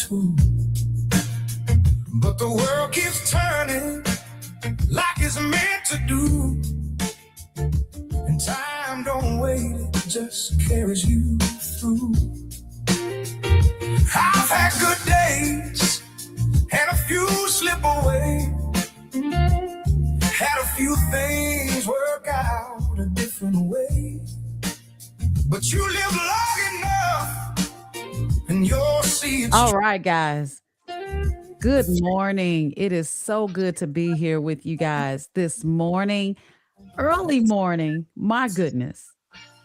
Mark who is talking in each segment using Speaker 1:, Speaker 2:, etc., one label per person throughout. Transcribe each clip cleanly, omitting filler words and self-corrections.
Speaker 1: too. But the world keeps turning like it's meant to do. And time don't wait, it just carries you through. I've had good days and a few slip away. Had a few things work out a different way. But you live long enough and you'll see it's
Speaker 2: All right, guys. Good morning. It is so good to be here with you guys this morning, early morning. My goodness.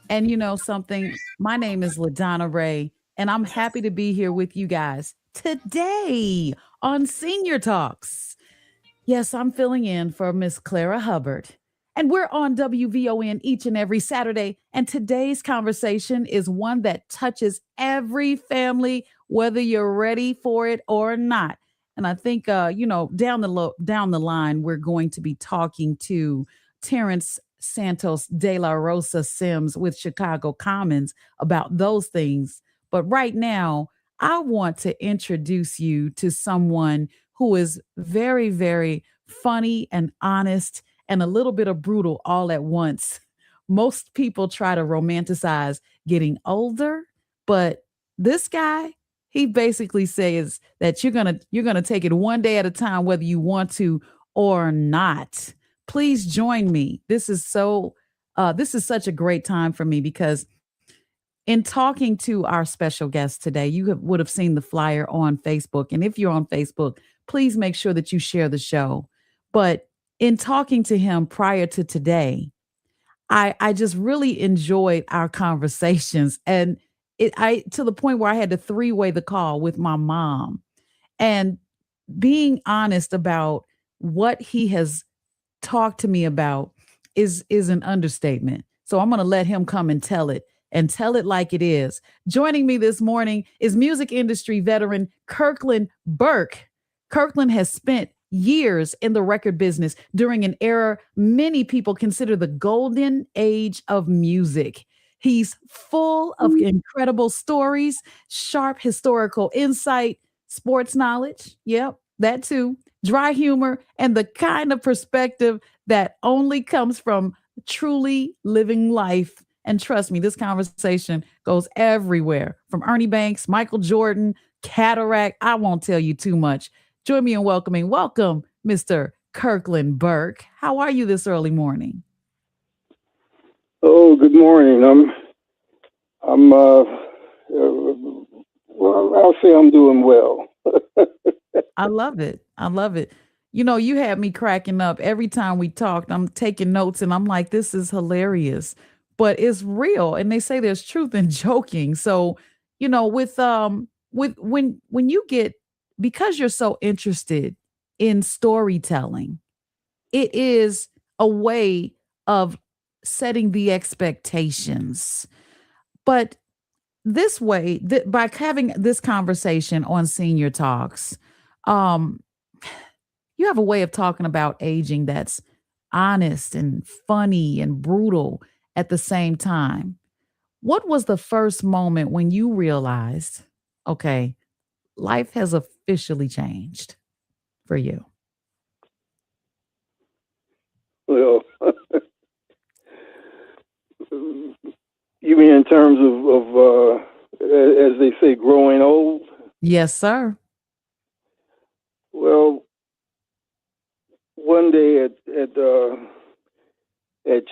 Speaker 2: And you know something? My name is LaDonna Raeh, and I'm happy to be here with you guys today on Senior Talks. Yes, I'm filling in for Miss Clara Hubbard. And we're on WVON each and every Saturday. And today's conversation is one that touches every family, whether you're ready for it or not. And I think, down the line, we're going to be talking to Terrence Santos de la Rosa Sims with Chicago Commons about those things. But right now, I want to introduce you to someone who is very, very funny and honest and a little bit of brutal all at once. Most people try to romanticize getting older, but this guy, he basically says that you're gonna take it one day at a time, whether you want to or not. Please join me. This is such a great time for me because in talking to our special guest today, would have seen the flyer on Facebook. And if you're on Facebook, please make sure that you share the show. But in talking to him prior to today, I just really enjoyed our conversations. And I to the point where I had to three-way the call with my mom. And being honest about what he has talked to me about is an understatement. So I'm going to let him come and tell it like it is. Joining me this morning is music industry veteran Kirkland Burke. Kirkland has spent years in the record business during an era many people consider the golden age of music. He's full of incredible stories, sharp historical insight, sports knowledge. Yep, that too. Dry humor, and the kind of perspective that only comes from truly living life. And trust me, this conversation goes everywhere from Ernie Banks, Michael Jordan, cataract. I won't tell you too much. Join me in welcome, Mr. Kirkland Burke. How are you this early morning?
Speaker 3: Oh, good morning. Well, I'll say I'm doing well.
Speaker 2: I love it. I love it. You know, you had me cracking up every time we talked. I'm taking notes and I'm like, this is hilarious, but it's real. And they say there's truth in joking. So, you know, with when you get, because you're so interested in storytelling, it is a way of setting the expectations. But this way, by having this conversation on Senior Talks, um, you have a way of talking about aging that's honest and funny and brutal at the same time. What was the first moment when you realized, okay, life has officially changed for you?
Speaker 3: Well, you mean in terms of as they say, growing old?
Speaker 2: Yes, sir.
Speaker 3: Well, one day at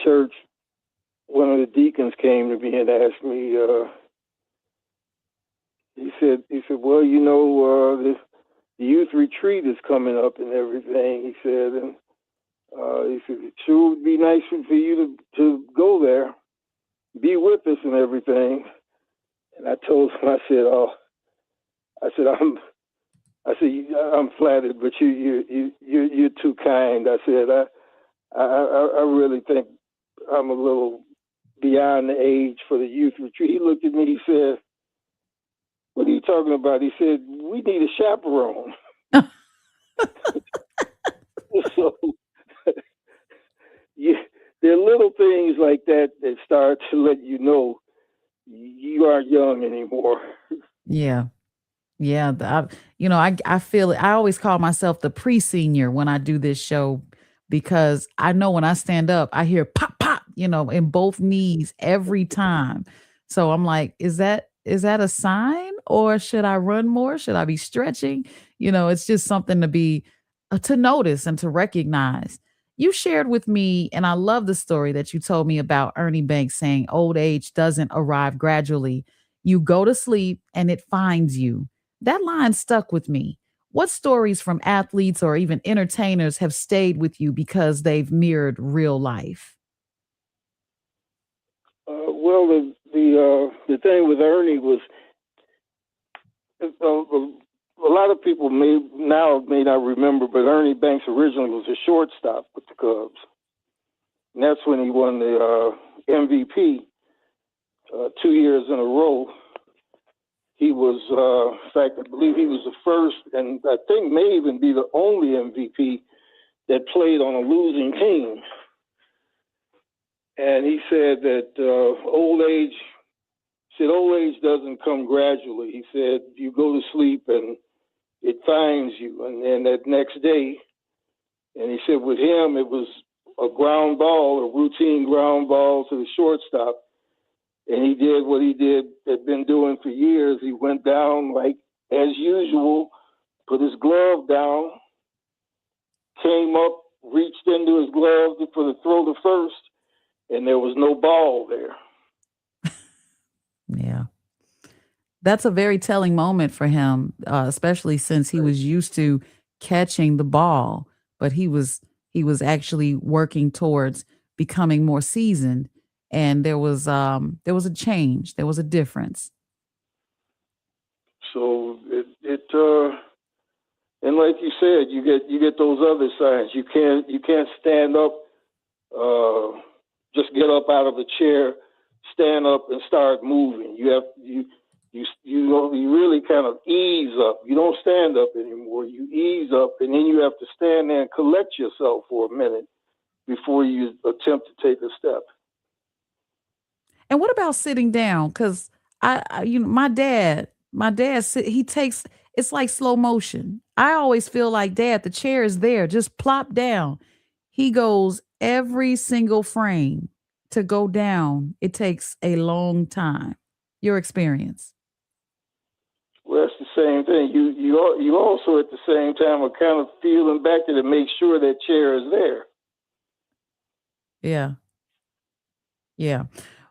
Speaker 3: church, one of the deacons came to me and asked me. He said, well, you know, the youth retreat is coming up and everything. He said, and he said, it sure would be nice for you to go there, be with us and everything. And I told him, I said, I'm flattered, but you're too kind. I said, I really think I'm a little beyond the age for the youth retreat. He looked at me, he said, what are you talking about? He said, we need a chaperone. So there are little things like that that start to let you know you aren't young anymore.
Speaker 2: Yeah. Yeah, I feel it. I always call myself the pre-senior when I do this show because I know when I stand up, I hear pop pop, in both knees every time. So I'm like, is that a sign or should I run more? Should I be stretching? It's just something to be to notice and to recognize. You shared with me, and I love the story that you told me about Ernie Banks saying old age doesn't arrive gradually. You go to sleep and it finds you. That line stuck with me. What stories from athletes or even entertainers have stayed with you because they've mirrored real life?
Speaker 3: Well, the thing with Ernie was a lot of people may not remember, but Ernie Banks originally was a shortstop with the Cubs, and that's when he won the MVP 2 years in a row. He was, in fact, I believe he was the first, and I think may even be the only MVP that played on a losing team. And he said that old age doesn't come gradually. He said you go to sleep and it finds you, and then that next day, and he said with him it was a ground ball, a routine ground ball to the shortstop. And he did what had been doing for years. He went down like as usual, put his glove down, came up, reached into his glove for the throw to first, and there was no ball there.
Speaker 2: Yeah. That's a very telling moment for him, especially since he was used to catching the ball, but he was actually working towards becoming more seasoned, and there was a change, there was a difference.
Speaker 3: So and like you said, you get those other signs. You can't stand up, just get up out of a chair, stand up and start moving. You really kind of ease up. You don't stand up anymore. You ease up, and then you have to stand there and collect yourself for a minute before you attempt to take a step.
Speaker 2: And what about sitting down? Because my dad, he takes it's like slow motion. I always feel like dad, the chair is there, just plop down. He goes every single frame to go down. It takes a long time. Your experience.
Speaker 3: Well, that's the same thing. You also at the same time are kind of feeling back to make sure that chair is there.
Speaker 2: Yeah. Yeah.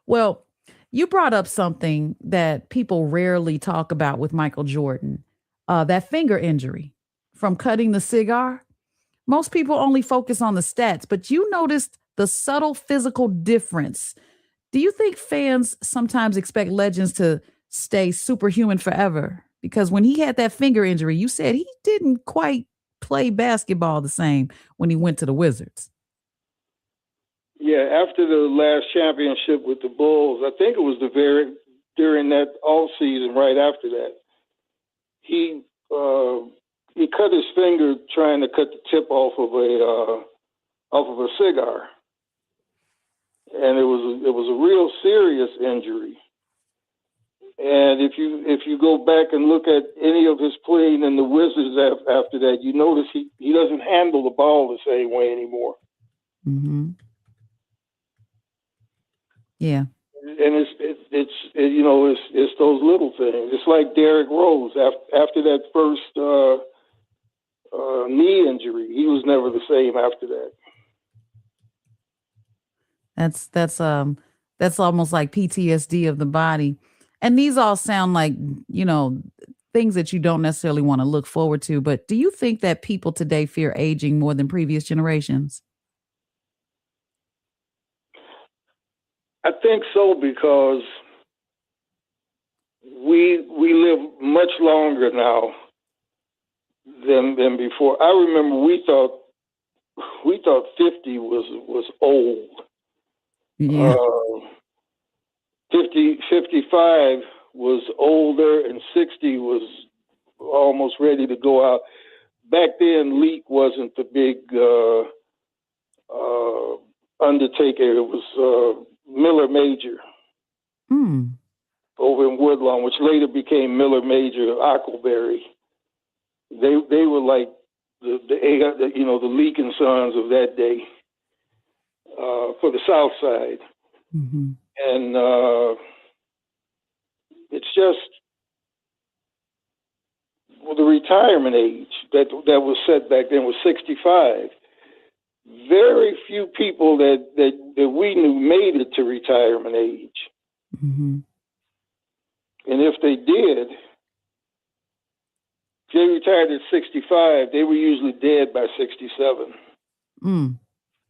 Speaker 2: Well, you brought up something that people rarely talk about with Michael Jordan, that finger injury from cutting the cigar. Most people only focus on the stats, but you noticed the subtle physical difference. Do you think fans sometimes expect legends to stay superhuman forever? Because when he had that finger injury, you said he didn't quite play basketball the same when he went to the Wizards.
Speaker 3: Yeah, after the last championship with the Bulls, I think it was the very during that all season right after that, he uh, he cut his finger trying to cut the tip off of a cigar, and it was a real serious injury. And if you go back and look at any of his playing in the Wizards after that, you notice he doesn't handle the ball the same way anymore.
Speaker 2: Hmm. Yeah.
Speaker 3: And it's those little things. It's like Derrick Rose after that first knee injury, he was never the same after that.
Speaker 2: That's almost like PTSD of the body. And these all sound like, you know, things that you don't necessarily want to look forward to, but do you think that people today fear aging more than previous generations?
Speaker 3: I think so because we live much longer now than before. I remember we thought 50 was old.
Speaker 2: Yeah.
Speaker 3: Uh, 55 was older, and 60 was almost ready to go out. Back then, Leak wasn't the big undertaker. It was Miller Major.
Speaker 2: Mm.
Speaker 3: over in Woodlawn, which later became Miller Major Ockleberry. They were like the Leakin Sons of that day for the South Side.
Speaker 2: Mm-hmm.
Speaker 3: And it's just the retirement age that was set back then was 65. Very few people that we knew made it to retirement age.
Speaker 2: Mm-hmm.
Speaker 3: And if they did, if they retired at 65, they were usually dead by 67.
Speaker 2: Mm.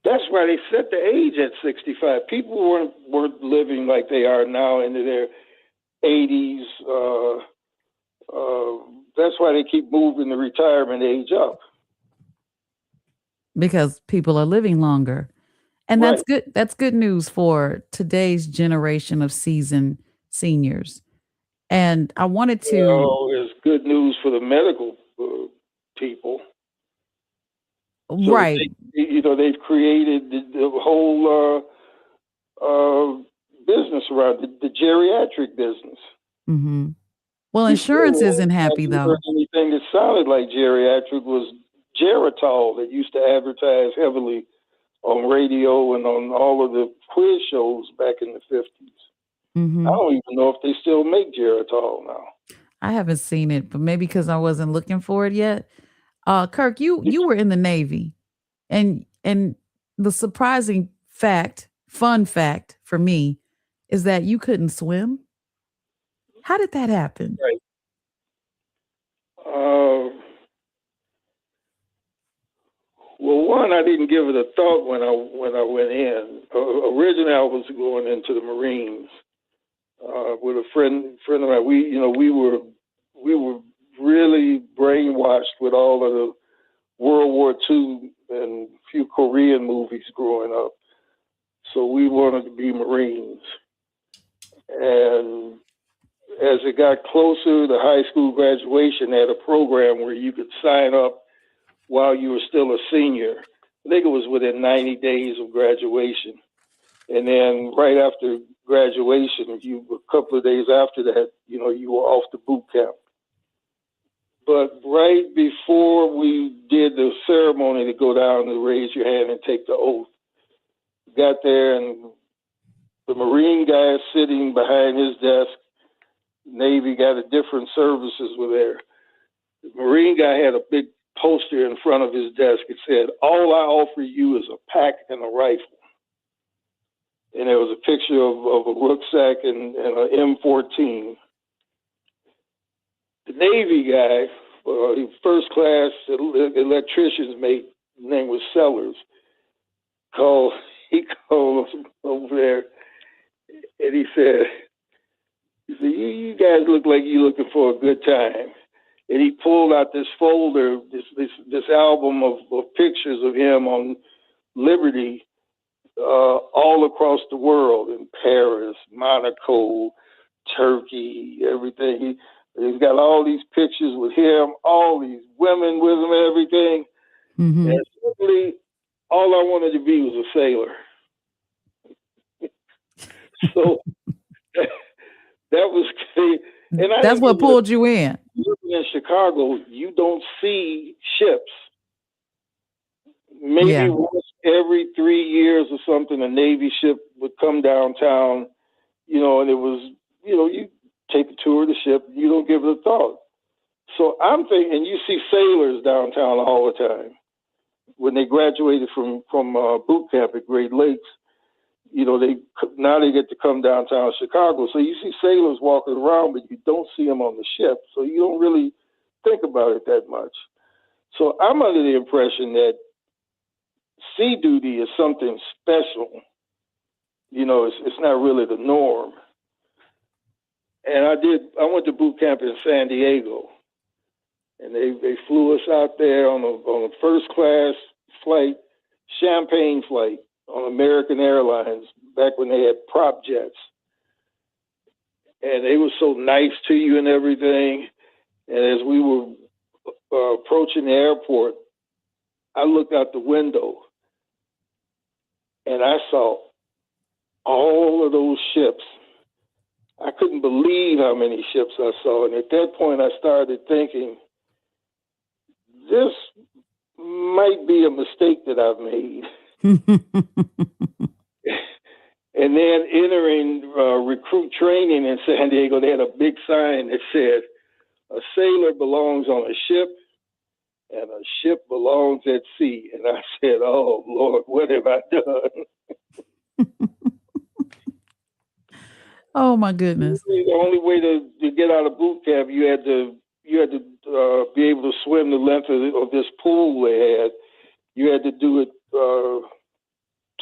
Speaker 3: That's why they set the age at 65. People weren't living like they are now into their 80s. That's why they keep moving the retirement age up.
Speaker 2: Because people are living longer. And
Speaker 3: Right.
Speaker 2: that's good. That's good news for today's generation of seasoned seniors. And I wanted to.
Speaker 3: Well, it's good news for the medical people. So
Speaker 2: Right.
Speaker 3: they've created the whole business around the geriatric business.
Speaker 2: Mm-hmm. Well, insurance isn't happy,
Speaker 3: I
Speaker 2: though.
Speaker 3: heard anything that sounded like geriatric was Geritol that used to advertise heavily on radio and on all of the quiz shows back in the 50s.
Speaker 2: Mm-hmm.
Speaker 3: I don't even know if they still make Geritol now.
Speaker 2: I haven't seen it, but maybe because I wasn't looking for it yet. Kirk, you were in the Navy, and the surprising fun fact for me, is that you couldn't swim. How did that happen?
Speaker 3: Right. Well, one, I didn't give it a thought when I went in. Originally, I was going into the Marines with a friend of mine. We were really brainwashed with all of the World War II and a few Korean movies growing up. So we wanted to be Marines. And as it got closer to high school graduation, they had a program where you could sign up while you were still a senior. I think it was within 90 days of graduation. And then right after graduation, a couple of days after that, you were off to boot camp. But right before we did the ceremony to go down to raise your hand and take the oath, got there and the Marine guy is sitting behind his desk. Navy guy, the different services were there. The Marine guy had a big poster in front of his desk. It said, "All I offer you is a pack and a rifle." And there was a picture of a rucksack and an M14. The Navy guy, first class electrician's mate, his name was Sellers, he called us over there and he said, you guys look like you're looking for a good time. And he pulled out this folder, this album of pictures of him on Liberty all across the world, in Paris, Monaco, Turkey, everything. He's got all these pictures with him, all these women with him, everything.
Speaker 2: Mm-hmm.
Speaker 3: And simply, all I wanted to be was a sailor. So that was, and
Speaker 2: that's what pulled you in.
Speaker 3: Living in Chicago, you don't see ships. Maybe once every 3 years or something, a Navy ship would come downtown, and it was, you take a tour of the ship, you don't give it a thought. So I'm thinking, and you see sailors downtown all the time. When they graduated from boot camp at Great Lakes, they get to come downtown Chicago. So you see sailors walking around, but you don't see them on the ship. So you don't really think about it that much. So I'm under the impression that sea duty is something special. It's not really the norm. And I went to boot camp in San Diego, and they flew us out there on a first class flight, champagne flight on American Airlines back when they had prop jets. And they were so nice to you and everything. And as we were approaching the airport, I looked out the window and I saw all of those ships I couldn't believe how many ships I saw. And at that point, I started thinking, this might be a mistake that I've made. And then entering recruit training in San Diego, they had a big sign that said, a sailor belongs on a ship and a ship belongs at sea. And I said, oh, Lord, what have I done?
Speaker 2: Oh, my goodness.
Speaker 3: The only way to get out of boot camp, you had to be able to swim the length of this pool they had. You had to do it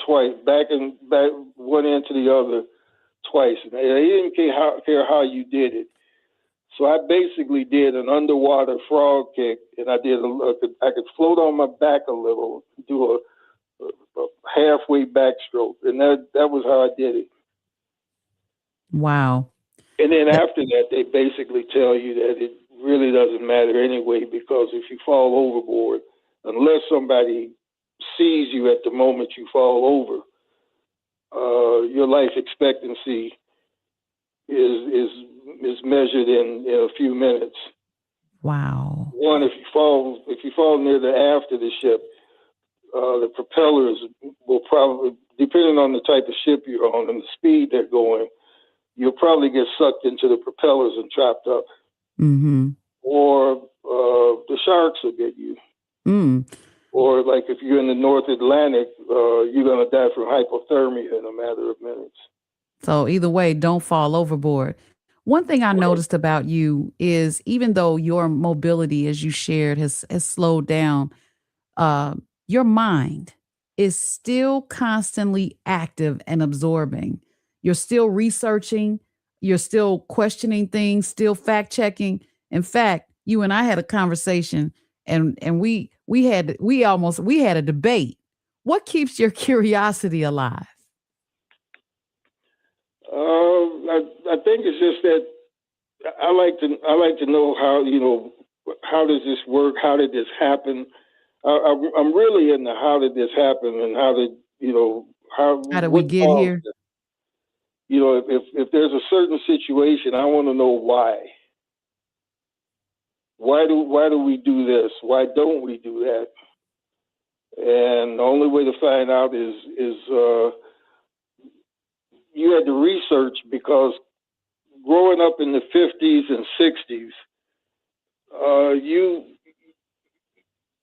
Speaker 3: twice, back one end to the other twice. And they didn't care how you did it. So I basically did an underwater frog kick, and I could float on my back a little, do a halfway backstroke, and that was how I did it.
Speaker 2: Wow.
Speaker 3: And then after that, they basically tell you that it really doesn't matter anyway, because if you fall overboard, unless somebody sees you at the moment you fall over, your life expectancy is measured in a few minutes.
Speaker 2: Wow.
Speaker 3: One, if you fall near the aft of the ship, the propellers will probably, depending on the type of ship you're on and the speed they're going, you'll probably get sucked into the propellers and trapped up.
Speaker 2: Mm-hmm.
Speaker 3: Or the sharks will get you.
Speaker 2: Mm.
Speaker 3: Or like if you're in the North Atlantic, you're going to die from hypothermia in a matter of minutes.
Speaker 2: So either way, don't fall overboard. One thing I noticed about you is even though your mobility, as you shared, has slowed down, your mind is still constantly active and absorbing. You're still researching, you're still questioning things, still fact checking. In fact, you and I had a conversation and we had a debate. What keeps your curiosity alive?
Speaker 3: I think it's just that I like to know how does this work? How did this happen? I'm really into how did this happen and how did
Speaker 2: we get here?
Speaker 3: If there's a certain situation, I want to know why. Why do we do this? Why don't we do that? And the only way to find out is you had to research, because growing up in the 50s and 60s,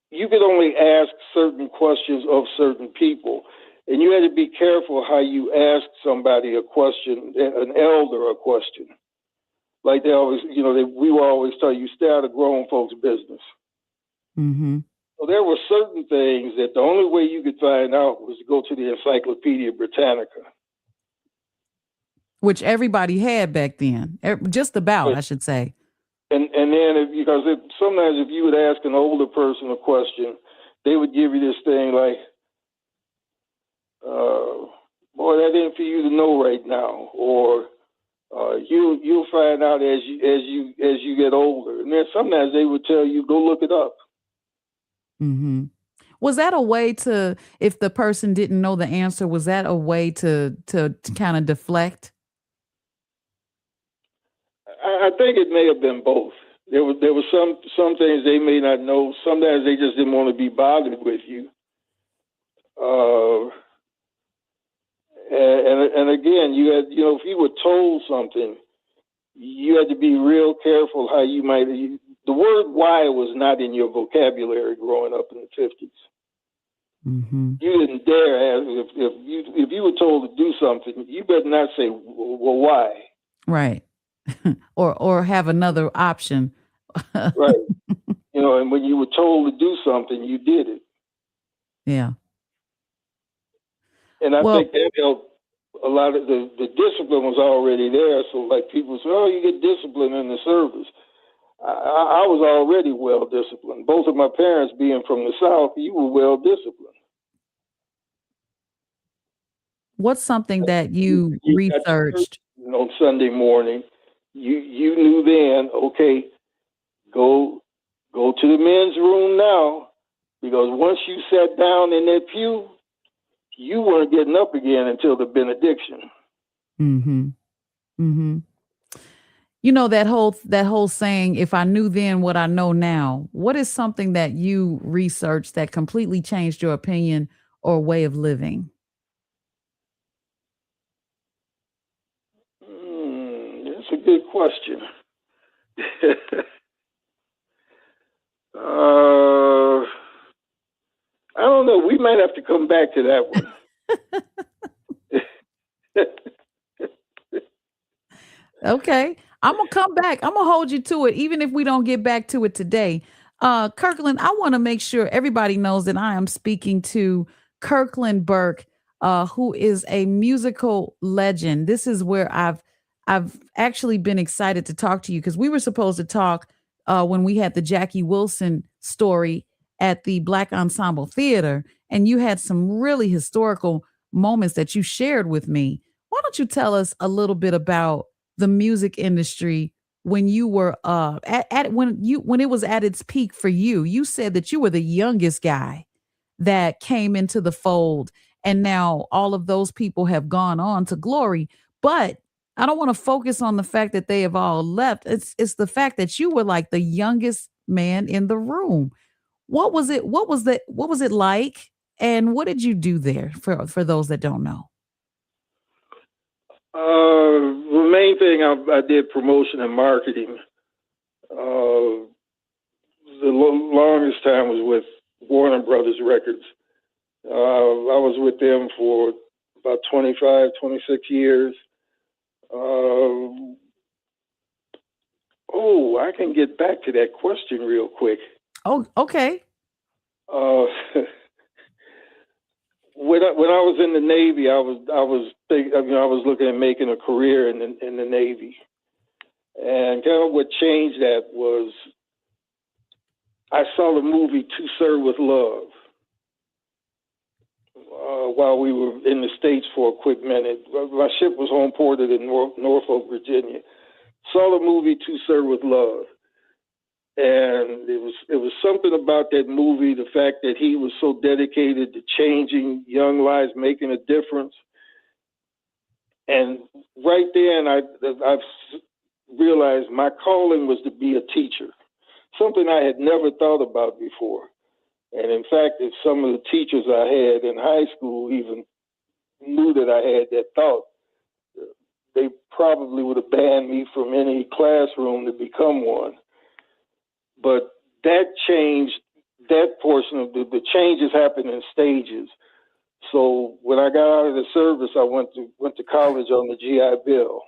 Speaker 3: you could only ask certain questions of certain people, and you had to be careful how you asked somebody a question, an elder a question. Like they always, we were always taught, you stay out of grown folks' business.
Speaker 2: Mm-hmm.
Speaker 3: So there were certain things that the only way you could find out was to go to the Encyclopedia Britannica.
Speaker 2: Which everybody had back then, just about,
Speaker 3: Right.
Speaker 2: I should say.
Speaker 3: And then sometimes if you would ask an older person a question, they would give you this thing like, boy, that ain't for you to know right now, or you'll find out as you get older. And then sometimes they would tell you, go look it up.
Speaker 2: Mm-hmm. Was that a way to, if the person didn't know the answer, was that a way to kind of deflect?
Speaker 3: I think it may have been both. There was some things they may not know. Sometimes they just didn't want to be bothered with you. And again, you had, if you were told something, you had to be real careful how you might. The word "why" was not in your vocabulary growing up in the 50s.
Speaker 2: Mm-hmm.
Speaker 3: You didn't dare ask if you were told to do something. You better not say, "Well, why?"
Speaker 2: Right. or have another option.
Speaker 3: Right. And when you were told to do something, you did it.
Speaker 2: Yeah.
Speaker 3: And I think that helped a lot of the discipline was already there. So like people say, oh, you get discipline in the service. I was already well disciplined. Both of my parents being from the South, you were well disciplined.
Speaker 2: What's something that you researched?
Speaker 3: On Sunday morning, you knew then, okay, go to the men's room now, because once you sat down in that pew, you weren't getting up again until the benediction.
Speaker 2: Mm-hmm. Mm-hmm. You know that whole saying, if I knew then what I know now. What is something that you researched that completely changed your opinion or way of living?
Speaker 3: That's a good question. uh, I don't know. We might have to come back to that one.
Speaker 2: Okay. I'm gonna come back. I'm gonna hold you to it, even if we don't get back to it today. Kirkland, I want to make sure everybody knows that I am speaking to Kirkland Burke, who is a musical legend. This is where I've actually been excited to talk to you because we were supposed to talk when we had the Jackie Wilson story at the Black Ensemble Theater, and you had some really historical moments that you shared with me. Why don't you tell us a little bit about the music industry when you were at when it was at its peak for you? You said that you were the youngest guy that came into the fold, and now all of those people have gone on to glory. But I don't want to focus on the fact that they have all left. It's the fact that you were like the youngest man in the room. What was it like, and what did you do there for those that don't know?
Speaker 3: The main thing I did promotion and marketing. The longest time was with Warner Brothers Records. I was with them for about 25, 26 years. I can get back to that question real quick.
Speaker 2: Oh, okay.
Speaker 3: Uh, when I was in the Navy, I was looking at making a career in the Navy, and kind of what changed that was I saw the movie To Serve with Love while we were in the States for a quick minute. My ship was home ported in Norfolk, Virginia. Saw the movie To Serve with Love. And it was something about that movie, the fact that he was so dedicated to changing young lives, making a difference. And right then, I've realized my calling was to be a teacher, something I had never thought about before. And in fact, if some of the teachers I had in high school even knew that I had that thought, they probably would have banned me from any classroom to become one. But that changed, that portion of the changes happened in stages. So when I got out of the service, I went to college on the GI Bill.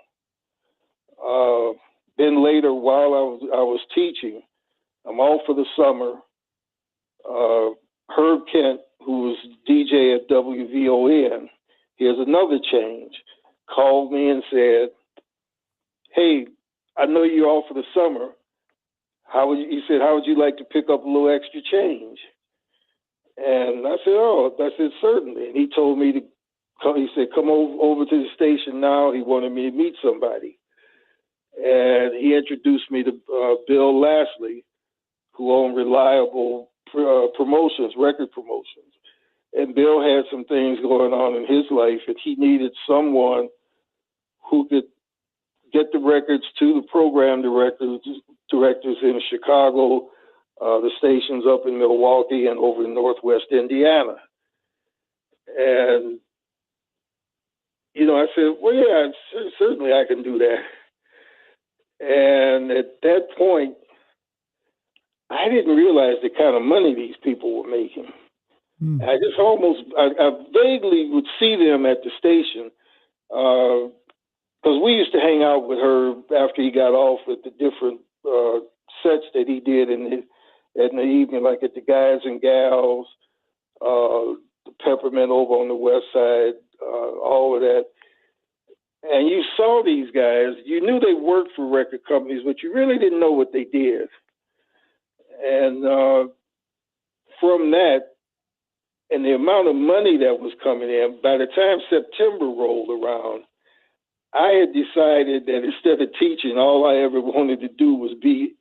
Speaker 3: Then later, while I was teaching, I'm off for the summer. Herb Kent, who was DJ at WVON, here's another change, called me and said, "Hey, I know you're off for the summer. He said, how would you like to pick up a little extra change?" And I said, certainly. And he told me to come, he said, come over to the station now. He wanted me to meet somebody. And he introduced me to Bill Lastly, who owned Reliable Promotions, record promotions. And Bill had some things going on in his life, and he needed someone who could get the records to the program directors in Chicago, the stations up in Milwaukee and over in Northwest Indiana. And, I said, well, yeah, certainly I can do that. And at that point, I didn't realize the kind of money these people were making. I just I vaguely would see them at the station, because we used to hang out with her after he got off with the different sets that he did in the evening, like at the Guys and Gals, the Peppermint over on the West Side, all of that. And you saw these guys, you knew they worked for record companies, but you really didn't know what they did. And from that, and the amount of money that was coming in, by the time September rolled around, I had decided that instead of teaching, all I ever wanted to do was be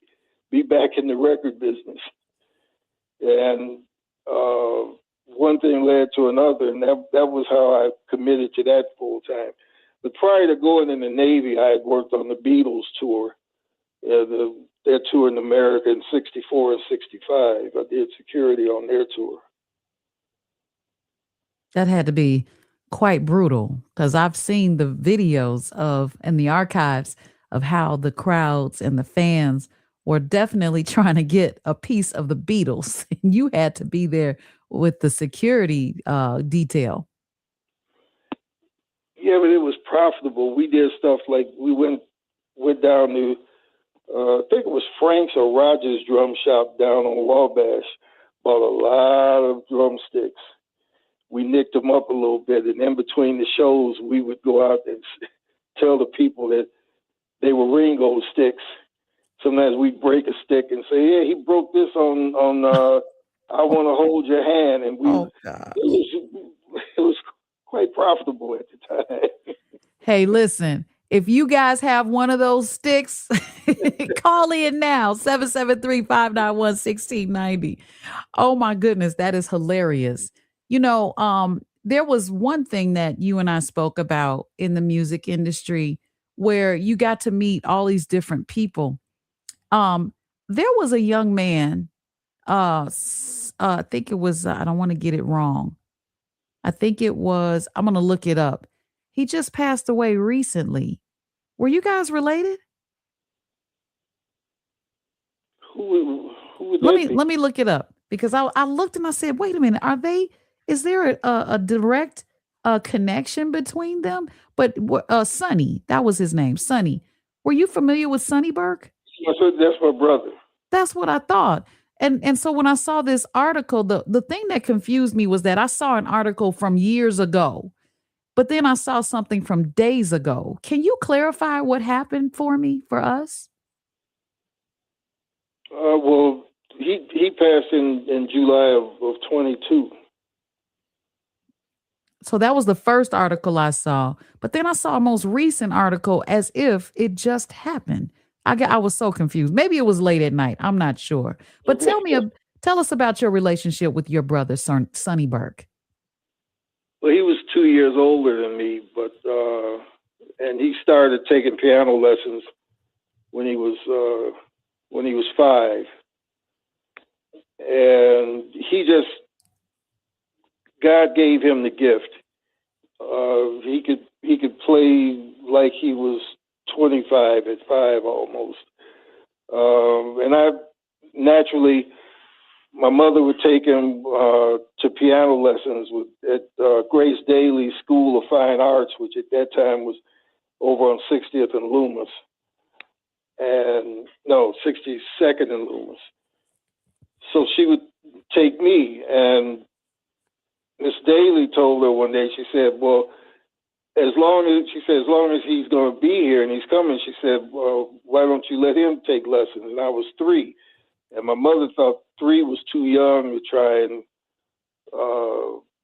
Speaker 3: back in the record business. And one thing led to another, and that was how I committed to that full time. But prior to going in the Navy, I had worked on the Beatles tour their tour in America in '64 and '65. I did security on their tour.
Speaker 2: That had to be quite brutal because I've seen the videos of and the archives of how the crowds and the fans were definitely trying to get a piece of the Beatles. And you had to be there with the security detail.
Speaker 3: Yeah, but it was profitable. We did stuff like we went down to I think it was Frank's or Rogers drum shop down on Wabash. Bought a lot of drumsticks. We nicked them up a little bit, and in between the shows, we would go out and tell the people that they were Ringo sticks. Sometimes we'd break a stick and say, "Yeah, he broke this on I Want to Hold Your Hand," and it was quite profitable at the time.
Speaker 2: Hey, listen, if you guys have one of those sticks, call in now, 773-591-1690. Oh my goodness, that is hilarious. There was one thing that you and I spoke about in the music industry where you got to meet all these different people. There was a young man, I think it was, I don't want to get it wrong. I think it was, I'm going to look it up. He just passed away recently. Were you guys related?
Speaker 3: Who would that be?
Speaker 2: Let me look it up because I looked and I said, wait a minute, is there a direct connection between them? But Sonny, that was his name, Sonny. Were you familiar with Sonny Burke?
Speaker 3: That's my brother.
Speaker 2: That's what I thought. And so when I saw this article, the thing that confused me was that I saw an article from years ago, but then I saw something from days ago. Can you clarify what happened for us?
Speaker 3: Well, he passed in July of 22.
Speaker 2: So that was the first article I saw, but then I saw a most recent article as if it just happened. I was so confused. Maybe it was late at night. I'm not sure. But tell us about your relationship with your brother, Sonny Burke.
Speaker 3: Well, he was 2 years older than me, but and he started taking piano lessons when he was 5, and God gave him the gift. He could play like he was 25 at 5 almost. And my mother would take him to piano lessons at Grace Daly's School of Fine Arts, which at that time was over on 60th and Loomis. 62nd and Loomis. So she would take me, and Miss Daly told her one day, she said, well, as long as he's going to be here and he's coming, she said, well, why don't you let him take lessons? And I was 3. And my mother thought 3 was too young to try and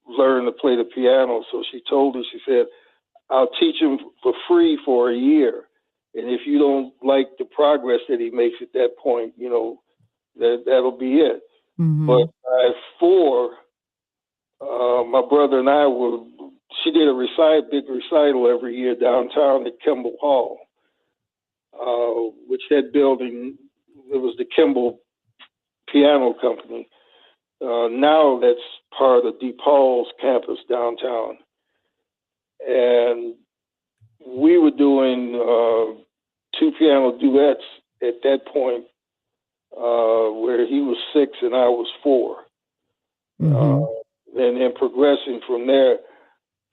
Speaker 3: learn to play the piano. So she told her, she said, I'll teach him for free for a year. And if you don't like the progress that he makes at that point, that'll be it. Mm-hmm. But at 4, my brother and I she did a big recital every year downtown at Kimball Hall, which that building, it was the Kimball Piano Company. Now that's part of DePaul's campus downtown. And we were doing 2 piano duets at that point, where he was 6 and I was 4. Mm-hmm. And then progressing from there.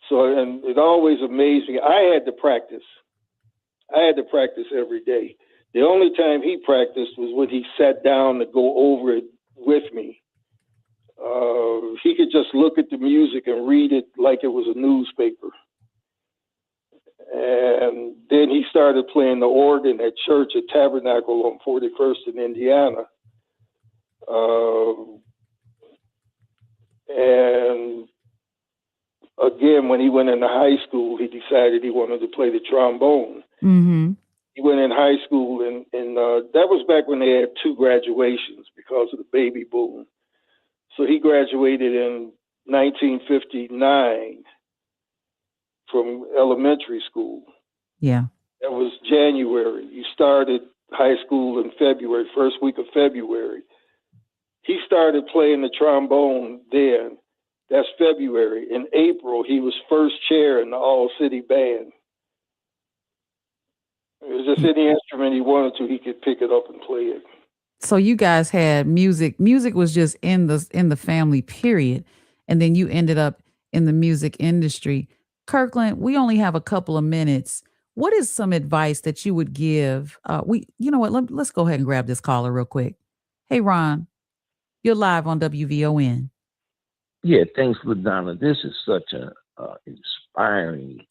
Speaker 3: So, and it always amazed me. I had to practice every day. The only time he practiced was when he sat down to go over it with me. He could just look at the music and read it like it was a newspaper. And then he started playing the organ at church at Tabernacle on 41st in Indiana. And again, when he went into high school, he decided he wanted to play the trombone. Mm-hmm. He went in high school, and that was back when they had 2 graduations because of the baby boom. So he graduated in 1959 from elementary school.
Speaker 2: Yeah.
Speaker 3: That was January. You started high school in February, first week of February. He started playing the trombone then. That's February. In April, he was first chair in the all-city band. It was just any instrument he wanted to, he could pick it up and play it.
Speaker 2: So you guys had music. Music was just in the family, period. And then you ended up in the music industry. Kirkland, we only have a couple of minutes. What is some advice that you would give? You know what? Let's go ahead and grab this caller real quick. Hey, Ron, you're live on WVON.
Speaker 4: Yeah, thanks, LaDonna. This is such a inspiring,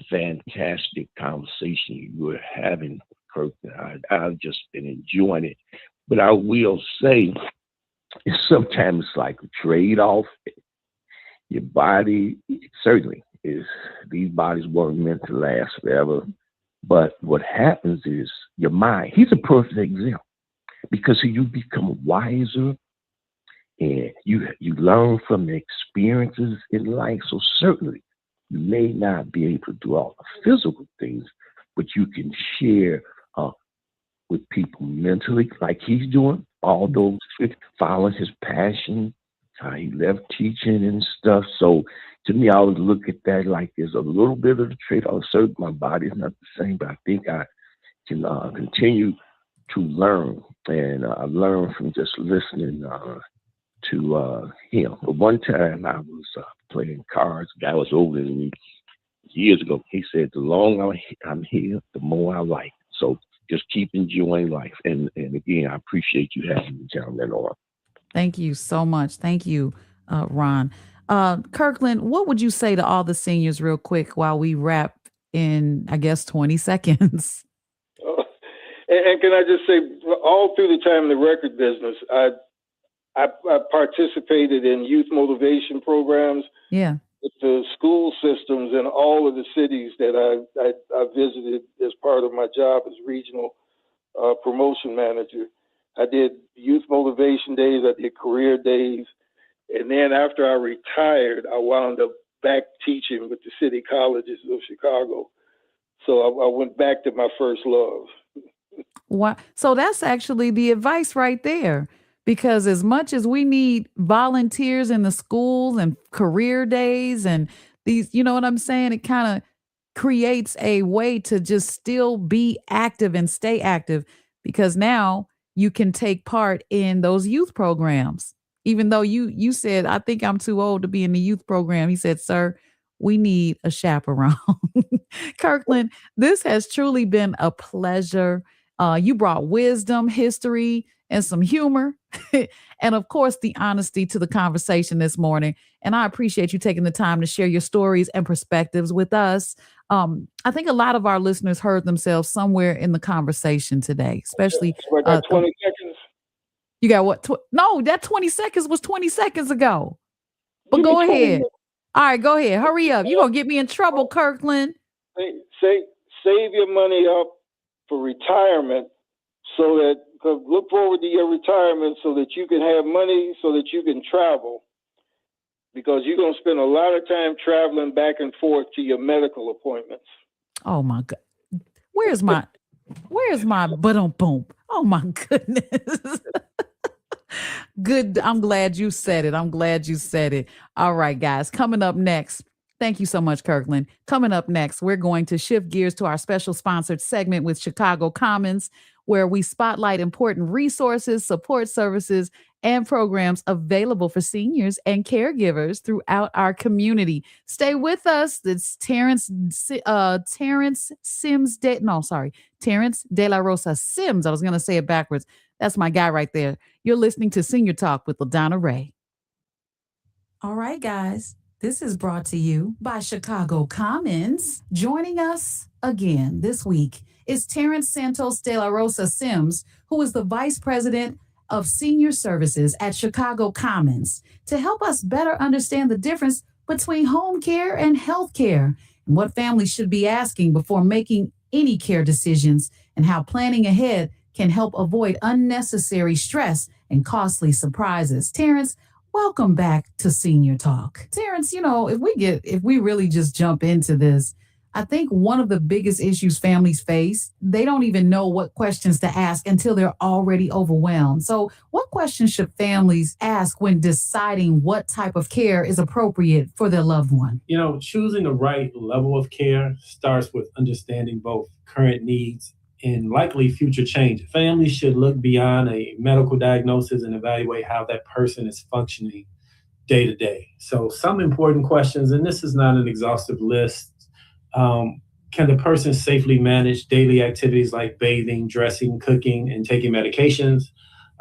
Speaker 4: fantastic conversation you were having, Kirkland. I've just been enjoying it. But I will say, sometimes it's like a trade-off. Your body, certainly, these bodies weren't meant to last forever. But what happens is your mind, he's a perfect example, because you become wiser and you learn from the experiences in life. So certainly you may not be able to do all the physical things, but you can share with people mentally, like he's doing, all those, following his passion, how he left teaching and stuff. So to me, I always look at that like there's a little bit of a trade-off. Certainly my body's not the same, but I think I can continue to learn. And I learned from just listening to him. But one time I was playing cards. The guy was older than me years ago. He said, the longer I'm here, the more I like it. So just keep enjoying life. And again, I appreciate you having me down there on.
Speaker 2: Thank you so much. Thank you, Ron. Kirkland, what would you say to all the seniors real quick while we wrap in, I guess, 20 seconds?
Speaker 3: And can I just say, all through the time in the record business, I participated in youth motivation programs.
Speaker 2: Yeah.
Speaker 3: With the school systems in all of the cities that I visited as part of my job as regional promotion manager. I did youth motivation days, I did career days, and then after I retired, I wound up back teaching with the city colleges of Chicago. So I went back to my first love.
Speaker 2: Wow. So that's actually the advice right there. Because as much as we need volunteers in the schools and career days and these, you know what I'm saying? It kind of creates a way to just still be active and stay active, because now you can take part in those youth programs. Even though you said, I think I'm too old to be in the youth program. He said, sir, we need a chaperone. Kirkland, this has truly been a pleasure. You brought wisdom, history, and some humor. And of course, the honesty to the conversation this morning. And I appreciate you taking the time to share your stories and perspectives with us. I think a lot of our listeners heard themselves somewhere in the conversation today, especially.
Speaker 3: So I got 20 seconds.
Speaker 2: You got what? No, that 20 seconds was 20 seconds ago. But go ahead. All right, go ahead. Hurry up. You're going to get me in trouble, Kirkland.
Speaker 3: Save your money up for retirement, so that, look forward to your retirement so that you can have money so that you can travel, because you're going to spend a lot of time traveling back and forth to your medical appointments.
Speaker 2: Oh my God. Where's my boom? Oh my goodness. Good. I'm glad you said it. All right, guys, coming up next. Thank you so much, Kirkland. Coming up next, we're going to shift gears to our special sponsored segment with Chicago Commons, where we spotlight important resources, support services, and programs available for seniors and caregivers throughout our community. Stay with us. It's Terrence De La Rosa Sims. I was going to say it backwards. That's my guy right there. You're listening to Senior Talk with LaDonna Raeh. All right, guys. This is brought to you by Chicago Commons. Joining us again this week is Terrence Santos De La Rosa Sims, who is the Vice President of Senior Services at Chicago Commons, to help us better understand the difference between home care and health care, and what families should be asking before making any care decisions, and how planning ahead can help avoid unnecessary stress and costly surprises. Terrence, welcome back to Senior Talk. Terrence, if we really just jump into this, I think one of the biggest issues families face, they don't even know what questions to ask until they're already overwhelmed. So, what questions should families ask when deciding what type of care is appropriate for their loved one?
Speaker 5: Choosing the right level of care starts with understanding both current needs and likely future changes. Families should look beyond a medical diagnosis and evaluate how that person is functioning day to day. So, some important questions, and this is not an exhaustive list. Can the person safely manage daily activities like bathing, dressing, cooking, and taking medications?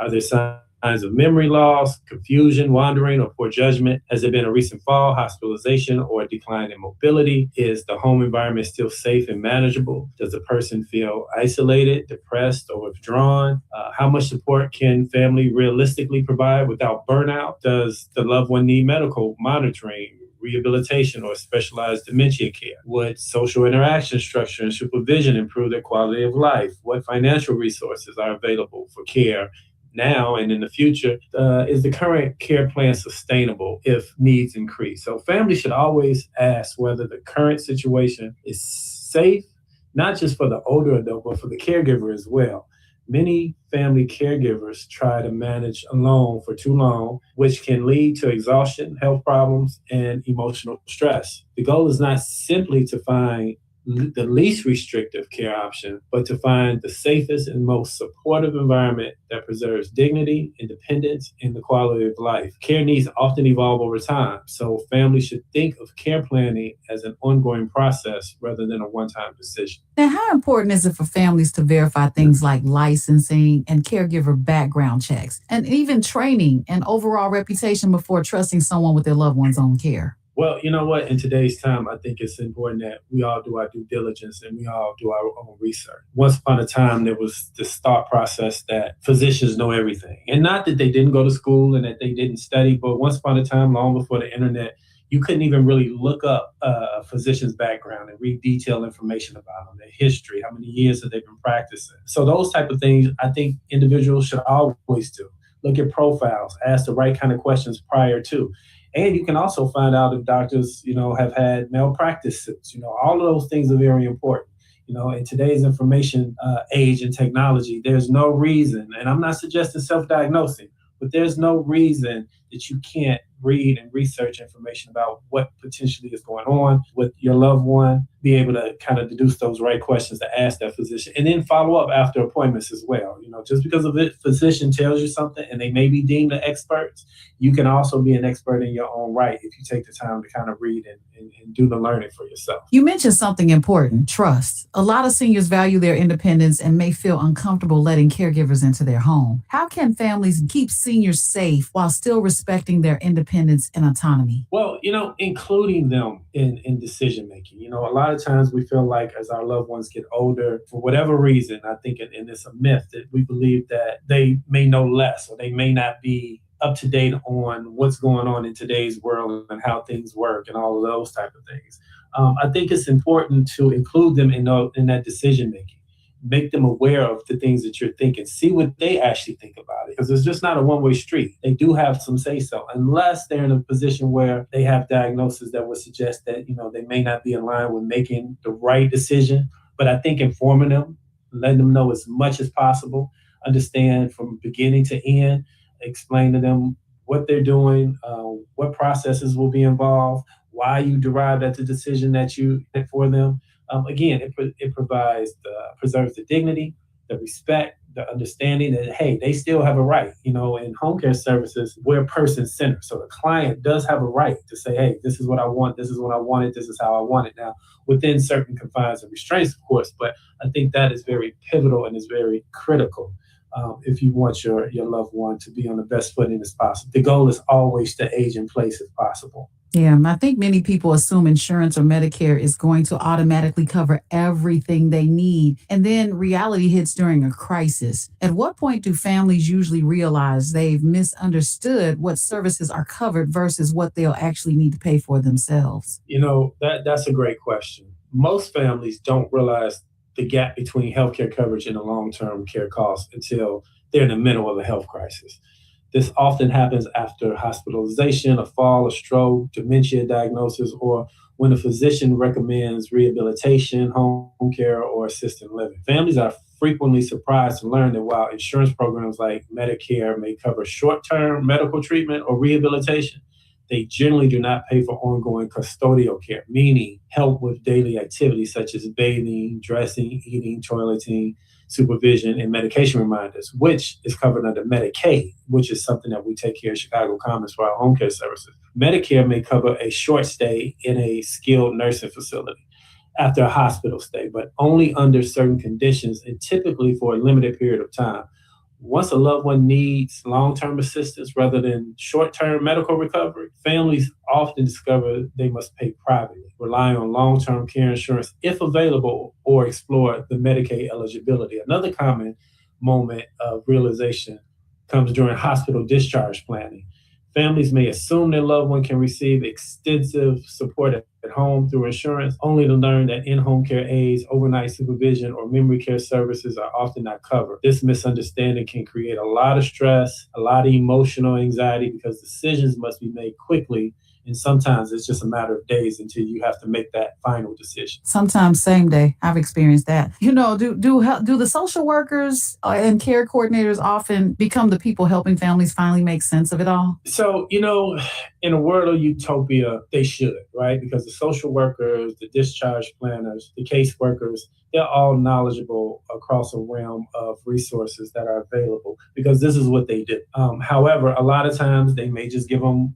Speaker 5: Are there signs of memory loss, confusion, wandering, or poor judgment? Has there been a recent fall, hospitalization, or a decline in mobility? Is the home environment still safe and manageable? Does the person feel isolated, depressed, or withdrawn? How much support can family realistically provide without burnout? Does the loved one need medical monitoring, rehabilitation, or specialized dementia care? Would social interaction structure and supervision improve their quality of life? What financial resources are available for care now and in the future? Is the current care plan sustainable if needs increase? So families should always ask whether the current situation is safe, not just for the older adult, but for the caregiver as well. Many family caregivers try to manage alone for too long, which can lead to exhaustion, health problems, and emotional stress. The goal is not simply to find the least restrictive care option, but to find the safest and most supportive environment that preserves dignity, independence, and the quality of life. Care needs often evolve over time, so families should think of care planning as an ongoing process rather than a one-time decision.
Speaker 2: Now, how important is it for families to verify things like licensing and caregiver background checks, and even training and overall reputation before trusting someone with their loved one's own care?
Speaker 5: Well, you know what? In today's time, I think it's important that we all do our due diligence and we all do our own research. Once upon a time, there was this thought process that physicians know everything. And not that they didn't go to school and that they didn't study, but once upon a time, long before the internet, you couldn't even really look up a physician's background and read detailed information about them, their history, how many years have they been practicing. So those type of things, I think individuals should always do. Look at profiles, ask the right kind of questions prior to. And you can also find out if doctors, have had malpractice suits. All of those things are very important. In today's information age and technology, there's no reason, and I'm not suggesting self-diagnosing, but there's no reason that you can't read and research information about what potentially is going on with your loved one, be able to kind of deduce those right questions to ask that physician, and then follow up after appointments as well. Just because a physician tells you something and they may be deemed the experts, you can also be an expert in your own right if you take the time to kind of read and do the learning for yourself.
Speaker 2: You mentioned something important, trust. A lot of seniors value their independence and may feel uncomfortable letting caregivers into their home. How can families keep seniors safe while still respecting their independence and autonomy?
Speaker 5: Well, including them in decision making. A lot of times we feel like as our loved ones get older, for whatever reason, I think, and it's a myth that we believe that they may know less or they may not be up to date on what's going on in today's world and how things work and all of those type of things. I think it's important to include them in that decision making. Make them aware of the things that you're thinking. See what they actually think about it, because it's just not a one-way street. They do have some say-so, unless they're in a position where they have diagnosis that would suggest that they may not be in line with making the right decision. But I think informing them, letting them know as much as possible, understand from beginning to end, explain to them what they're doing, what processes will be involved, why you derived at the decision that you did for them. Again, it preserves the dignity, the respect, the understanding that, hey, they still have a right. In home care services, we're person-centered. So the client does have a right to say, hey, this is what I want, this is what I wanted, this is how I want it now, within certain confines and restraints, of course. But I think that is very pivotal and is very critical if you want your loved one to be on the best footing as possible. The goal is always to age in place if possible.
Speaker 2: Yeah, I think many people assume insurance or Medicare is going to automatically cover everything they need, and then reality hits during a crisis. At what point do families usually realize they've misunderstood what services are covered versus what they'll actually need to pay for themselves?
Speaker 5: That's a great question. Most families don't realize the gap between healthcare coverage and the long-term care costs until they're in the middle of a health crisis. This often happens after hospitalization, a fall, a stroke, dementia diagnosis, or when a physician recommends rehabilitation, home care, or assisted living. Families are frequently surprised to learn that while insurance programs like Medicare may cover short-term medical treatment or rehabilitation, they generally do not pay for ongoing custodial care, meaning help with daily activities such as bathing, dressing, eating, toileting, supervision, and medication reminders, which is covered under Medicaid, which is something that we take here at Chicago Commons for our home care services. Medicare may cover a short stay in a skilled nursing facility after a hospital stay, but only under certain conditions and typically for a limited period of time. Once a loved one needs long-term assistance rather than short-term medical recovery, families often discover they must pay privately, rely on long-term care insurance if available, or explore the Medicaid eligibility. Another common moment of realization comes during hospital discharge planning. Families may assume their loved one can receive extensive support at home through insurance, only to learn that in-home care aides, overnight supervision, or memory care services are often not covered. This misunderstanding can create a lot of stress, a lot of emotional anxiety because decisions must be made quickly. And sometimes it's just a matter of days until you have to make that final decision.
Speaker 2: Sometimes same day. I've experienced that. Do the social workers and care coordinators often become the people helping families finally make sense of it all?
Speaker 5: So, in a world of utopia, they should, right? Because the social workers, the discharge planners, the caseworkers, they're all knowledgeable across a realm of resources that are available because this is what they do. However, a lot of times they may just give them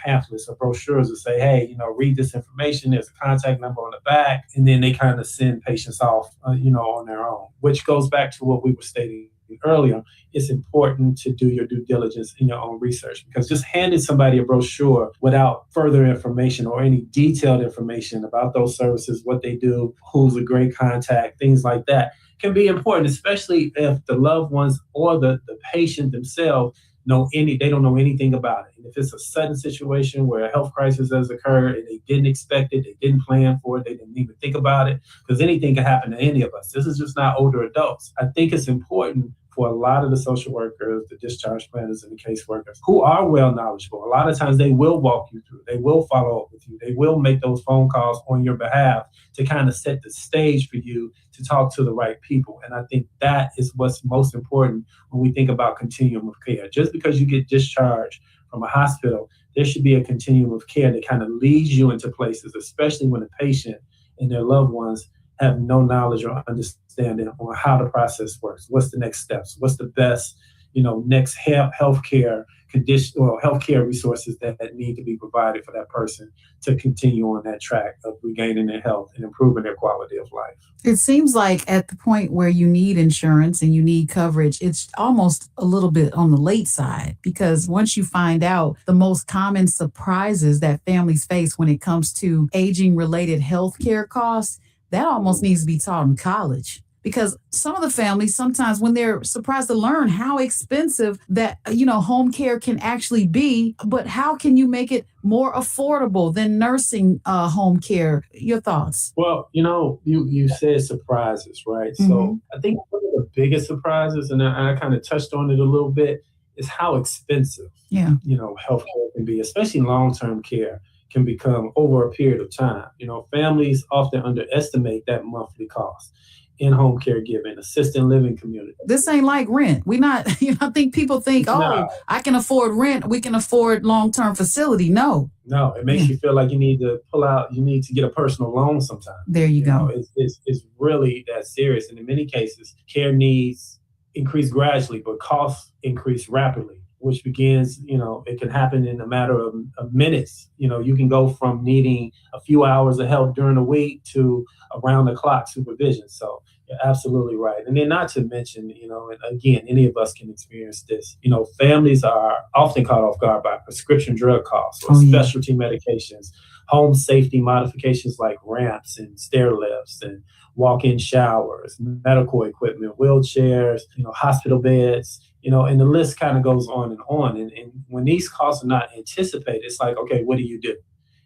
Speaker 5: pamphlets or brochures that say, hey, read this information. There's a contact number on the back. And then they kind of send patients off, on their own, which goes back to what we were stating earlier. It's important to do your due diligence in your own research because just handing somebody a brochure without further information or any detailed information about those services, what they do, who's a great contact, things like that can be important, especially if the loved ones or the patient themselves they don't know anything about it. And if it's a sudden situation where a health crisis has occurred and they didn't expect it, they didn't plan for it, they didn't even think about it, because anything can happen to any of us. This is just not older adults. I think it's important for a lot of the social workers, the discharge planners, and the caseworkers who are well knowledgeable. A lot of times they will walk you through, they will follow up with you, they will make those phone calls on your behalf to kind of set the stage for you to talk to the right people. And I think that is what's most important when we think about continuum of care. Just because you get discharged from a hospital, there should be a continuum of care that kind of leads you into places, especially when the patient and their loved ones have no knowledge or understanding on how the process works. What's the next steps? What's the best, next healthcare condition or healthcare resources that need to be provided for that person to continue on that track of regaining their health and improving their quality of life.
Speaker 2: It seems like at the point where you need insurance and you need coverage, it's almost a little bit on the late side, because once you find out the most common surprises that families face when it comes to aging-related healthcare costs, that almost needs to be taught in college. Because some of the families, sometimes when they're surprised to learn how expensive that, home care can actually be, but how can you make it more affordable than nursing home care? Your thoughts?
Speaker 5: Well, you said surprises, right? Mm-hmm. So I think one of the biggest surprises, and I kind of touched on it a little bit, is how expensive, healthcare can be, especially long-term care can become over a period of time. Families often underestimate that monthly cost. In-home caregiving, assisted living community.
Speaker 2: This ain't like rent. I think people think, I can afford rent, we can afford long-term facility. No,
Speaker 5: it makes you feel like you need to pull out, you need to get a personal loan sometimes.
Speaker 2: There you go.
Speaker 5: It's really that serious. And in many cases, care needs increase gradually, but costs increase rapidly, which begins, it can happen in a matter of minutes. You can go from needing a few hours of help during the week to around the clock supervision. So you're absolutely right. And then not to mention, and again, any of us can experience this, families are often caught off guard by prescription drug costs or specialty medications, home safety modifications like ramps and stair lifts and walk-in showers, medical equipment, wheelchairs, hospital beds, and the list kind of goes on and on. And when these costs are not anticipated, it's like, okay, what do you do?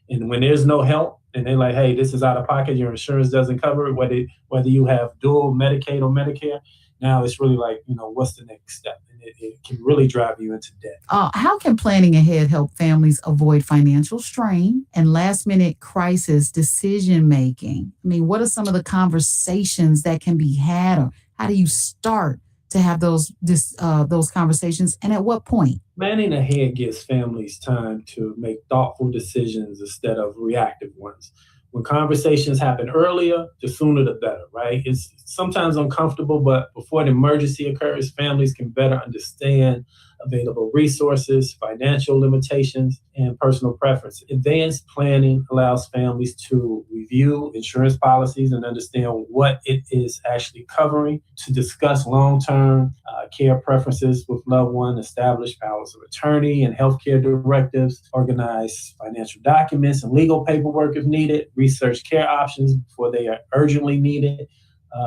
Speaker 5: And when there's no help and they're like, hey, this is out of pocket, your insurance doesn't cover it, whether you have dual Medicaid or Medicare, Now it's really like, what's the next step? And it can really drive you into debt.
Speaker 2: How can planning ahead help families avoid financial strain and last minute crisis decision making? I mean, what are some of the conversations that can be had, or how do you start to have those conversations, and at what point?
Speaker 5: Planning ahead gives families time to make thoughtful decisions instead of reactive ones. When conversations happen earlier, the sooner the better, right? It's sometimes uncomfortable, but before an emergency occurs, families can better understand available resources, financial limitations, and personal preferences. Advanced planning allows families to review insurance policies and understand what it is actually covering, to discuss long-term care preferences with loved ones, establish powers of attorney and healthcare directives, organize financial documents and legal paperwork if needed, research care options before they are urgently needed,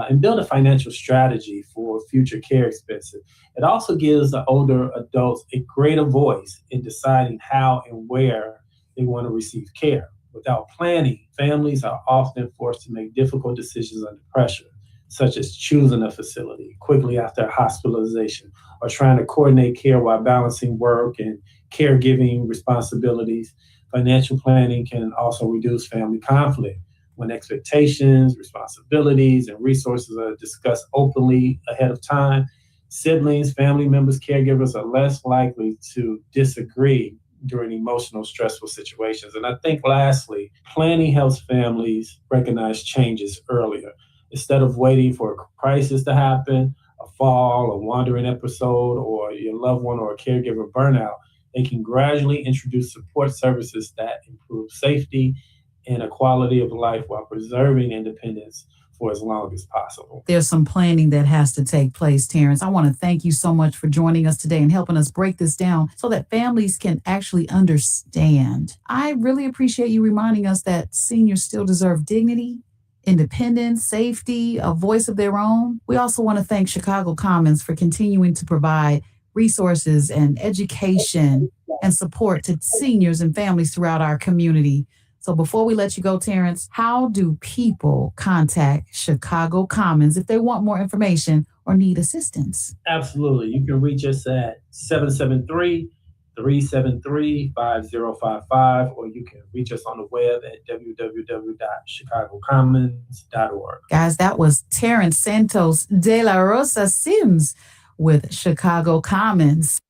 Speaker 5: and build a financial strategy for future care expenses. It also gives the older adults a greater voice in deciding how and where they want to receive care. Without planning, families are often forced to make difficult decisions under pressure, such as choosing a facility quickly after hospitalization, or trying to coordinate care while balancing work and caregiving responsibilities. Financial planning can also reduce family conflict when expectations, responsibilities, and resources are discussed openly ahead of time. Siblings, family members, caregivers are less likely to disagree during emotional, stressful situations. And I think lastly, planning helps families recognize changes earlier. Instead of waiting for a crisis to happen, a fall, a wandering episode, or your loved one or a caregiver burnout, they can gradually introduce support services that improve safety and a quality of life while preserving independence for as long as possible.
Speaker 2: There's some planning that has to take place, Terrence. I want to thank you so much for joining us today and helping us break this down so that families can actually understand. I really appreciate you reminding us that seniors still deserve dignity, independence, safety, a voice of their own. We also want to thank Chicago Commons for continuing to provide resources and education and support to seniors and families throughout our community. So before we let you go, Terrence, how do people contact Chicago Commons if they want more information or need assistance?
Speaker 5: Absolutely. You can reach us at 773-373-5055, or you can reach us on the web at www.chicagocommons.org.
Speaker 2: Guys, that was Terrence Santos de la Rosa Sims with Chicago Commons.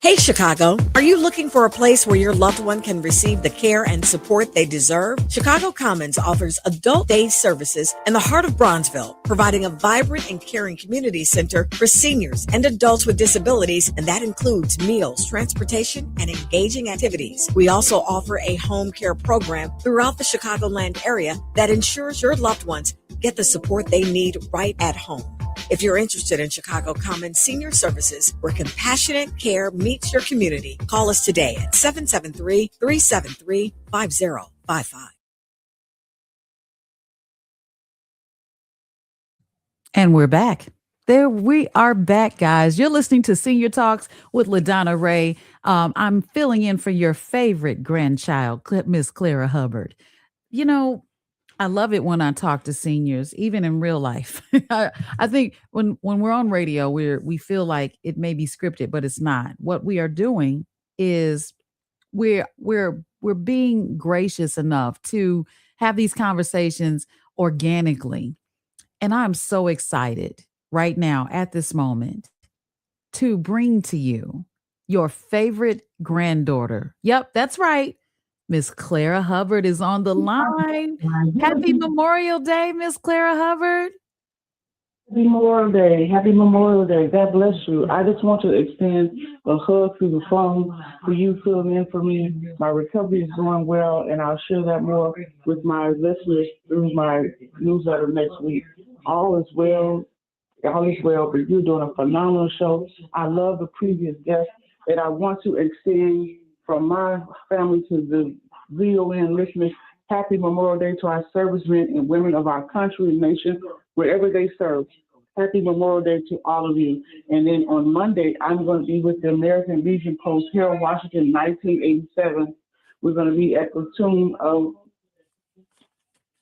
Speaker 6: Hey, Chicago. Are you looking for a place where your loved one can receive the care and support they deserve? Chicago Commons offers adult day services in the heart of Bronzeville, providing a vibrant and caring community center for seniors and adults with disabilities, and that includes meals, transportation, and engaging activities. We also offer a home care program throughout the Chicagoland area that ensures your loved ones get the support they need right at home. If you're interested in Chicago Commons Senior Services, where compassionate care meets your community, call us today at 773-373-5055.
Speaker 2: And we're back. There we are back, guys. You're listening to Senior Talks with LaDonna Raeh. I'm filling in for your favorite grandchild, Miss Clara Hubbard. You know, I love it when I talk to seniors, even in real life. I think when we're on radio, we feel like it may be scripted, but it's not. What we are doing is we're being gracious enough to have these conversations organically. And I'm so excited right now at this moment to bring to you your favorite granddaughter. Yep, that's right. Miss Clara Hubbard is on the line. Happy Memorial Day, Miss Clara Hubbard.
Speaker 7: Happy Memorial Day. Happy Memorial Day. God bless you. I just want to extend a hug through the phone for you filling in for me. My recovery is going well, and I'll share that more with my listeners through my newsletter next week. All is well, but you're doing a phenomenal show. I love the previous guest, and I want to extend from my family to the VON listeners, happy Memorial Day to our servicemen and women of our country and nation, wherever they serve. Happy Memorial Day to all of you. And then on Monday, I'm going to be with the American Legion Post, Harold Washington, 1987. We're going to be at the tomb of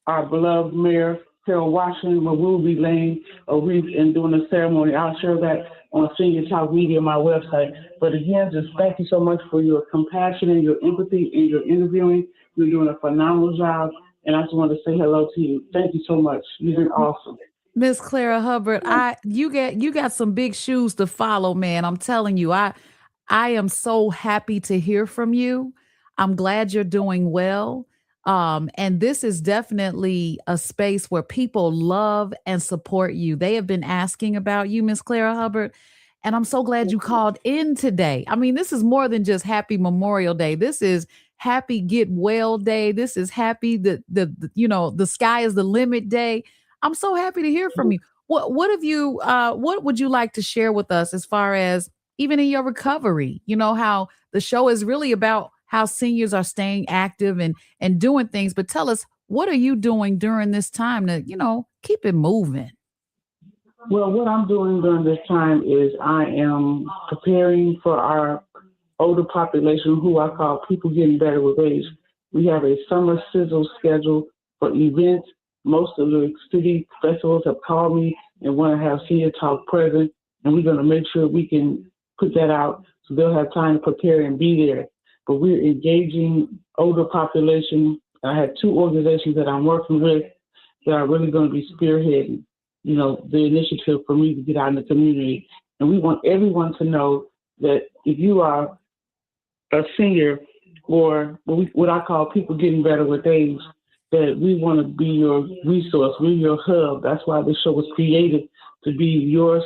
Speaker 7: our beloved mayor, Carol Washington, where we'll be laying a wreath and doing a ceremony. I'll share that on Senior Talk Media, my website. But again, just thank you so much for your compassion and your empathy and your interviewing. You're doing a phenomenal job, and I just want to say hello to you. Thank you so much. You've been awesome.
Speaker 2: Miss Clara Hubbard, you got some big shoes to follow, man. I'm telling you, I am so happy to hear from you. I'm glad you're doing well. And this is definitely a space where people love and support you. They have been asking about you, Miss Clara Hubbard. And I'm so glad you called in today. I mean, this is more than just Happy Memorial Day. This is Happy Get Well Day. This is happy the sky is the limit day. I'm so happy to hear from you. What would you like to share with us as far as even in your recovery? You know, how the show is really about how seniors are staying active and doing things. But tell us, what are you doing during this time to, keep it moving?
Speaker 7: Well, what I'm doing during this time is I am preparing for our older population, who I call people getting better with age. We have a summer sizzle schedule for events. Most of the city festivals have called me and want to have Senior Talk present, and we're going to make sure we can put that out so they'll have time to prepare and be there. But we're engaging older population. I have 2 organizations that I'm working with that are really going to be spearheading, the initiative for me to get out in the community. And we want everyone to know that if you are a senior or what I call people getting better with age, that we want to be your resource, we're your hub. That's why this show was created, to be your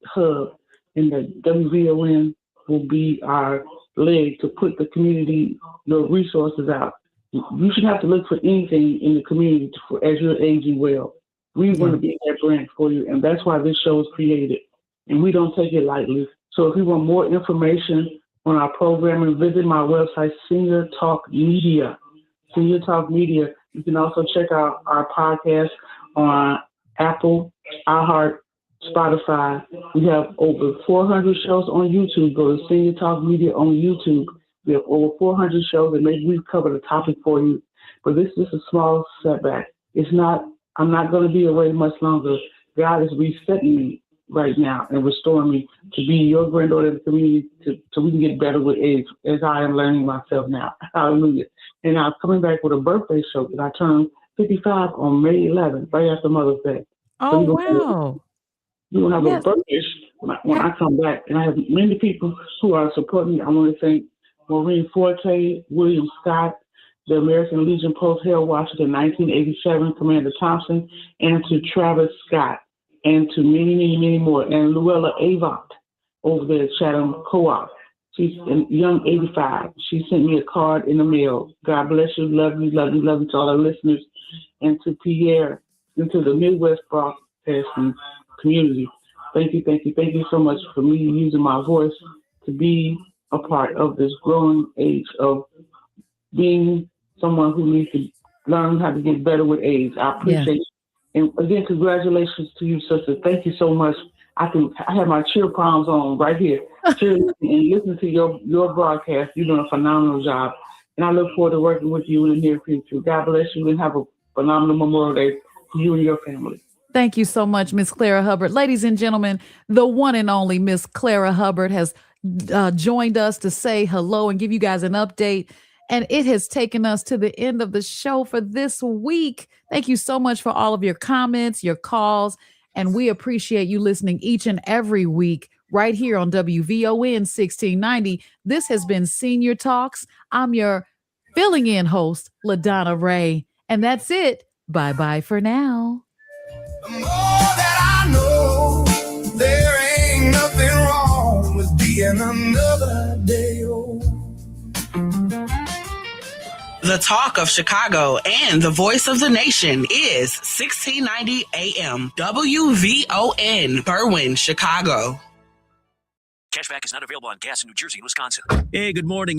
Speaker 7: hub. And the WVON will be our leg to put the community, resources out. You shouldn't have to look for anything in the community as you're aging well. We want to be that brand for you, and that's why this show was created. And we don't take it lightly. So if you want more information on our programming, visit my website, Senior Talk Media. Senior Talk Media. You can also check out our podcast on Apple, iHeart, Spotify. We have over 400 shows on YouTube. Go to Senior Talk Media on YouTube. We have over 400 shows, and maybe we've covered a topic for you. But this is a small setback. I'm not going to be away much longer. God is resetting me right now and restoring me to be your granddaughter in the community so we can get better with age, as I am learning myself now. Hallelujah. And I'm coming back with a birthday show that I turned 55 on May 11th, right after Mother's Day.
Speaker 2: Oh, wow.
Speaker 7: We're going to have a birthday when I come back. And I have many people who are supporting me. I want to thank Maureen Forte, William Scott, the American Legion Post, Harold Washington, 1987, Commander Thompson, and to Travis Scott, and to many, many, many more. And Luella Avant over there at Chatham Co-op. She's a young 85. She sent me a card in the mail. God bless you, love you, love you, love you to all our listeners. And to Pierre, and to the Midwest Broadcasting community. Thank you, thank you, thank you so much for me using my voice to be a part of this growing age of being someone who needs to learn how to get better with age. I appreciate it. And again, congratulations to you, sister. Thank you so much. I have my cheer palms on right here, cheering and listening to your broadcast. You're doing a phenomenal job. And I look forward to working with you in the near future. God bless you and have a phenomenal Memorial Day to you and your family.
Speaker 2: Thank you so much, Miss Clara Hubbard. Ladies and gentlemen, the one and only Miss Clara Hubbard has joined us to say hello and give you guys an update. And it has taken us to the end of the show for this week. Thank you so much for all of your comments, your calls, and we appreciate you listening each and every week right here on WVON 1690. This has been Senior Talks. I'm your filling in host, LaDonna Raeh. And that's it. Bye-bye for now.
Speaker 1: The more that I know, there ain't nothing wrong with being another day old.
Speaker 8: The talk of Chicago and the voice of the nation is 1690 AM WVON, Berwyn, Chicago.
Speaker 9: Cashback is not available on gas in New Jersey and Wisconsin.
Speaker 10: Hey, good morning.